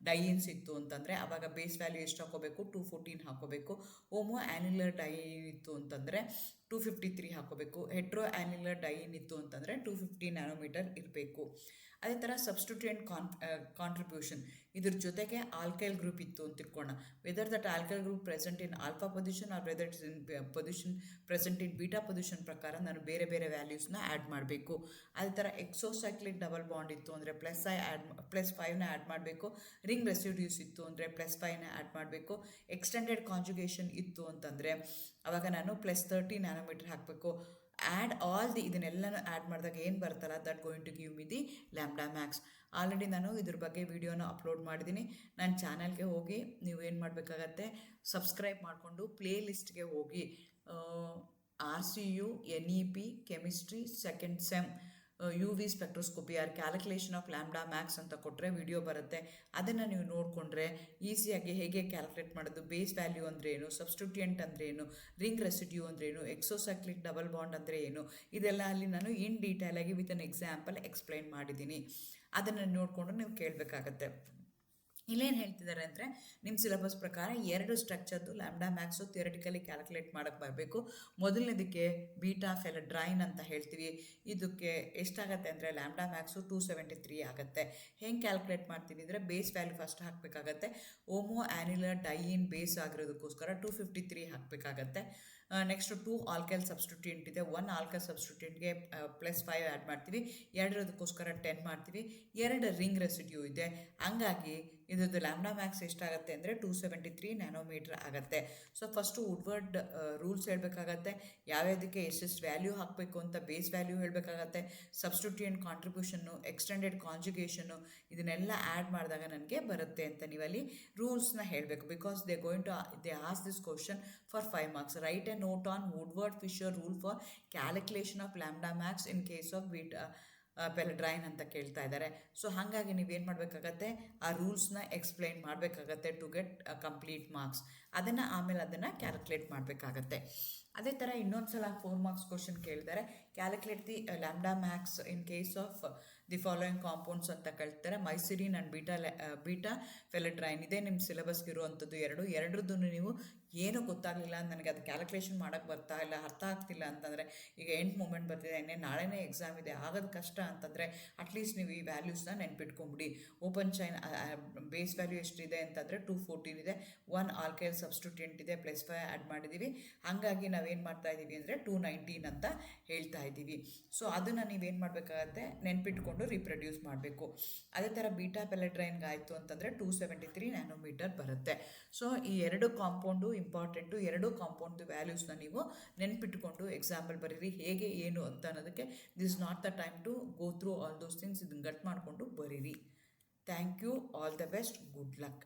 ಡೈಯಿನ್ಸ್ ಇತ್ತು ಅಂತಂದರೆ ಅವಾಗ ಬೇಸ್ ವ್ಯಾಲ್ಯೂ ಎಷ್ಟು ಹಾಕೋಬೇಕು, 214 ಹಾಕೋಬೇಕು. ಹೋಮೋ ಆ್ಯನ್ಯುಲರ್ ಡೈಯಿನ್ ಇತ್ತು ಅಂತಂದರೆ 253 ಹಾಕೋಬೇಕು. ಹೆಟ್ರೋ ಆ್ಯನ್ಯುಲರ್ ಡೈಯಿನ್ ಇತ್ತು ಅಂತಂದರೆ 250 ನ್ಯಾನೋಮೀಟರ್ ಇರಬೇಕು. ಅದೇ ಥರ ಸಬ್ಸ್ಟಿಟ್ಯೂಯೆಂಟ್ ಕಾಂಟ್ರಿಬ್ಯೂಷನ್, ಇದ್ರ ಜೊತೆಗೆ ಆಲ್ಕೈಲ್ ಗ್ರೂಪ್ ಇತ್ತು ಅಂತ ತಿಳ್ಕೊಳ್ಳೋಣ. Whether that alkyl group present in alpha position or whether it's in position present in beta position ಪ್ರಕಾರ ನಾನು ಬೇರೆ ಬೇರೆ ವ್ಯಾಲ್ಯೂಸ್ನ ಆ್ಯಡ್ ಮಾಡಬೇಕು. ಅದೇ ಥರ ಎಕ್ಸೋಸೈಕ್ಲಿಕ್ ಡಬಲ್ ಬಾಂಡ್ ಇತ್ತು ಅಂದರೆ +5ನ ಆ್ಯಡ್ ಮಾಡಬೇಕು. ರಿಂಗ್ ರೆಸಿಡ್ಯೂಸ್ ಇತ್ತು ಅಂದರೆ +5ನ ಆ್ಯಡ್ ಮಾಡಬೇಕು. ಎಕ್ಸ್ಟೆಂಡೆಡ್ ಕಾಂಜುಗೇಷನ್ ಇತ್ತು ಅಂತಂದರೆ ಅವಾಗ ನಾನು +30 ನ್ಯಾನೋಮೀಟರ್ ಹಾಕಬೇಕು. ಆ್ಯಡ್ ಆಲ್ ಇದನ್ನೆಲ್ಲನೂ ಆ್ಯಡ್ ಮಾಡಿದಾಗ ಏನು ಬರ್ತಲ್ಲ, that going to give me the lambda max. Already ನಾನು ಇದ್ರ ಬಗ್ಗೆ ವಿಡಿಯೋನ ಅಪ್ಲೋಡ್ ಮಾಡಿದ್ದೀನಿ. ನನ್ನ ಚಾನಲ್ಗೆ ಹೋಗಿ ನೀವು ಏನು ಮಾಡಬೇಕಾಗತ್ತೆ, ಸಬ್ಸ್ಕ್ರೈಬ್ ಮಾಡಿಕೊಂಡು ಪ್ಲೇ ಲಿಸ್ಟ್ಗೆ ಹೋಗಿ RCU NEP chemistry second sem UV spectroscopy or calculation of lambda max ಅಂತ ಕೊಟ್ಟರೆ ವಿಡಿಯೋ ಬರುತ್ತೆ. ಅದನ್ನು ನೀವು ನೋಡಿಕೊಂಡ್ರೆ ಈಸಿಯಾಗಿ ಹೇಗೆ ಕ್ಯಾಲ್ಕುಲೇಟ್ ಮಾಡೋದು, ಬೇಸ್ ವ್ಯಾಲ್ಯೂ ಅಂದರೆ ಏನು, ಸಬ್ಸ್ಟಿಟ್ಯೂಯೆಂಟ್ ಅಂದರೆ ಏನು, ರಿಂಗ್ ರೆಸಿಡ್ಯೂ ಅಂದರೆ ಏನು, ಎಕ್ಸೋಸೈಕ್ಲಿಕ್ ಡಬಲ್ ಬಾಂಡ್ ಅಂದರೆ ಏನು, ಇದೆಲ್ಲ ಅಲ್ಲಿ ನಾನು ಇನ್ ಡೀಟೇಲಾಗಿ ವಿತ್ ಅನ್ ಎಕ್ಸಾಂಪಲ್ ಎಕ್ಸ್ಪ್ಲೈನ್ ಮಾಡಿದ್ದೀನಿ. ಅದನ್ನು ನೋಡಿಕೊಂಡು ನೀವು ಕೇಳಬೇಕಾಗತ್ತೆ. ಇಲ್ಲೇನು ಹೇಳ್ತಿದ್ದಾರೆ ಅಂದರೆ, ನಿಮ್ಮ ಸಿಲೆಬಸ್ ಪ್ರಕಾರ 2 ಸ್ಟ್ರಕ್ಚರ್ದು ಲ್ಯಾಂಬ್ಡಾ ಮ್ಯಾಕ್ಸು ಥಿಯರಟಿಕಲಿ ಕ್ಯಾಲ್ಕುಲೇಟ್ ಮಾಡೋಕ್ಕೆ ಬರಬೇಕು. ಮೊದಲನೇದಕ್ಕೆ ಬೀಟಾ ಫೆಲಡ್ರೈನ್ ಅಂತ ಹೇಳ್ತೀವಿ. ಇದಕ್ಕೆ ಎಷ್ಟಾಗತ್ತೆ ಅಂದರೆ ಲ್ಯಾಂಬ್ಡಾ ಮ್ಯಾಕ್ಸು 273 ಆಗುತ್ತೆ. ಹೆಂಗೆ ಕ್ಯಾಲ್ಕುಲೇಟ್ ಮಾಡ್ತೀವಿ ಅಂದರೆ, ಬೇಸ್ ವ್ಯಾಲ್ಯೂ ಫಸ್ಟ್ ಹಾಕಬೇಕಾಗತ್ತೆ. ಹೋಮೋ ಆ್ಯನ್ಯುಲರ್ ಡೈಯಿನ್ ಬೇಸ್ ಆಗಿರೋದಕ್ಕೋಸ್ಕರ 253 ಹಾಕಬೇಕಾಗತ್ತೆ. ನೆಕ್ಸ್ಟು 2 ಆಲ್ಕೈಲ್ ಸಬ್ಸ್ಟಿಟ್ಯೂಯೆಂಟ್ ಇದೆ. 1 ಆಲ್ಕೈಲ್ ಸಬ್ಸ್ಟಿಟ್ಯೂಯೆಂಟ್ಗೆ +5 ಆ್ಯಡ್ ಮಾಡ್ತೀವಿ. 2 10 ಮಾಡ್ತೀವಿ. 2 ರಿಂಗ್ ರೆಸಿಡ್ಯೂ ಇದೆ. ಹಂಗಾಗಿ ಇದ್ರದ್ದು ಲ್ಯಾಂಬ್ಡಾ ಮ್ಯಾಕ್ಸ್ ಎಷ್ಟಾಗುತ್ತೆ ಅಂದರೆ 273 ನ್ಯಾನೋಮೀಟರ್ ಆಗುತ್ತೆ. ಸೊ ಫಸ್ಟು ವುಡ್ವರ್ಡ್ ರೂಲ್ಸ್ ಹೇಳಬೇಕಾಗತ್ತೆ, ಯಾವ್ಯಾವುದಕ್ಕೆ ಎಷ್ಟೆಷ್ಟು ವ್ಯಾಲ್ಯೂ ಹಾಕಬೇಕು ಅಂತ ಬೇಸ್ ವ್ಯಾಲ್ಯೂ ಹೇಳಬೇಕಾಗತ್ತೆ. ಸಬ್ಸ್ಟಿಟ್ಯೂಯೆಂಟ್ ಕಾಂಟ್ರಿಬ್ಯೂಷನ್ನು, ಎಕ್ಸ್ಟೆಂಡೆಡ್ ಕಾಂಜುಗೇಷನ್ನು, ಇದನ್ನೆಲ್ಲ ಆ್ಯಡ್ ಮಾಡಿದಾಗ ನನಗೆ ಬರುತ್ತೆ ಅಂತ ನೀವಲ್ಲಿ ರೂಲ್ಸ್ನ ಹೇಳಬೇಕು. Because they as this question for 5 marks. Write a note on Woodward Fisher rule for calculation of lambda max in case of beta phellandrene ಅಂತ ಕೇಳ್ತಾ ಇದ್ದಾರೆ. ಸೊ ಹಾಗಾಗಿ ನೀವೇನು ಮಾಡಬೇಕಾಗತ್ತೆ, ಆ ರೂಲ್ಸ್ನ ಎಕ್ಸ್ಪ್ಲೈನ್ ಮಾಡಬೇಕಾಗತ್ತೆ ಟು ಗೆಟ್ ಕಂಪ್ಲೀಟ್ ಮಾರ್ಕ್ಸ್. ಆಮೇಲೆ ಅದನ್ನು ಕ್ಯಾಲ್ಕುಲೇಟ್ ಮಾಡಬೇಕಾಗತ್ತೆ. ಅದೇ ಥರ ಇನ್ನೊಂದು ಸಲ 4 marks ಕ್ವಶನ್ ಕೇಳಿದ್ದಾರೆ. Calculate the lambda max in case of the following compounds ಅಂತ ಕೇಳ್ತಾರೆ. ಮೈಸಿರಿನ್ ಆ್ಯಂಡ್ ಬೀಟಾ ಫೆಲಡ್ರೈನ್ ಇದೆ ನಿಮ್ಮ ಸಿಲೆಬಸ್ಗೆ ಇರುವಂಥದ್ದು. ಎರಡರದ್ದು ನೀವು ಏನೂ ಗೊತ್ತಾಗಲಿಲ್ಲ, ನನಗೆ ಅದು ಕ್ಯಾಲ್ಕುಲೇಷನ್ ಮಾಡೋಕ್ಕೆ ಬರ್ತಾ ಇಲ್ಲ, ಅರ್ಥ ಆಗ್ತಿಲ್ಲ ಅಂತಂದರೆ, ಈಗ ಎಂಡ್ ಮೂಮೆಂಟ್ ಬರ್ತಿದೆ, ನಾಳೆನೇ ಎಕ್ಸಾಮ್ ಇದೆ, ಆಗೋದು ಕಷ್ಟ ಅಂತಂದರೆ ಅಟ್ಲೀಸ್ಟ್ ನೀವು ಈ ವ್ಯಾಲ್ಯೂಸ್ನ ನೆನ್ಪಿಟ್ಕೊಂಬಿಡಿ. ಓಪನ್ ಚೈನ್ ಬೇಸ್ ವ್ಯಾಲ್ಯೂ ಎಷ್ಟಿದೆ ಅಂತಂದರೆ 214 ಇದೆ. 1 ಆಲ್ಕೈಲ್ ಸಬ್ಸ್ಟಿಟ್ಯೂಯೆಂಟ್ ಇದೆ, +5 ಆ್ಯಡ್ ಮಾಡಿದ್ದೀವಿ. ಹಾಗಾಗಿ ನಾವೇನು ಮಾಡ್ತಾ ಇದ್ದೀವಿ ಅಂದರೆ 219 ಅಂತ ಹೇಳ್ತಾ ಇದ್ದೀವಿ. ಸೊ ಅದನ್ನು ನೀವೇನು ಮಾಡಬೇಕಾಗತ್ತೆ, ನೆನ್ಪಿಟ್ಕೊಂಡು ರೀಪ್ರೊಡ್ಯೂಸ್ ಮಾಡಬೇಕು. ಅದೇ ಥರ ಬೀಟಾ ಪೆಲೆಡ್ರೈನ್ಗೆ ಆಯಿತು ಅಂತಂದರೆ 273 ನ್ಯಾನೋಮೀಟರ್ ಬರುತ್ತೆ. ಸೊ ಈ ಎರಡು ಕಾಂಪೌಂಡು ಇಂಪಾರ್ಟೆಂಟು. ಎರಡು ಕಾಂಪೌಂಡ್ದು ವ್ಯಾಲ್ಯೂಸ್ನ ನೀವು ನೆನ್ಪಿಟ್ಕೊಂಡು ಎಕ್ಸಾಂಪಲ್ ಬರೀರಿ. ಹೇಗೆ ಏನು ಅಂತ ಅನ್ನೋದಕ್ಕೆ this not the time to go through all those things. ಇದನ್ನು ಗಟ್ ಮಾಡಿಕೊಂಡು ಬರೀರಿ. Thank you. All the best. Good luck.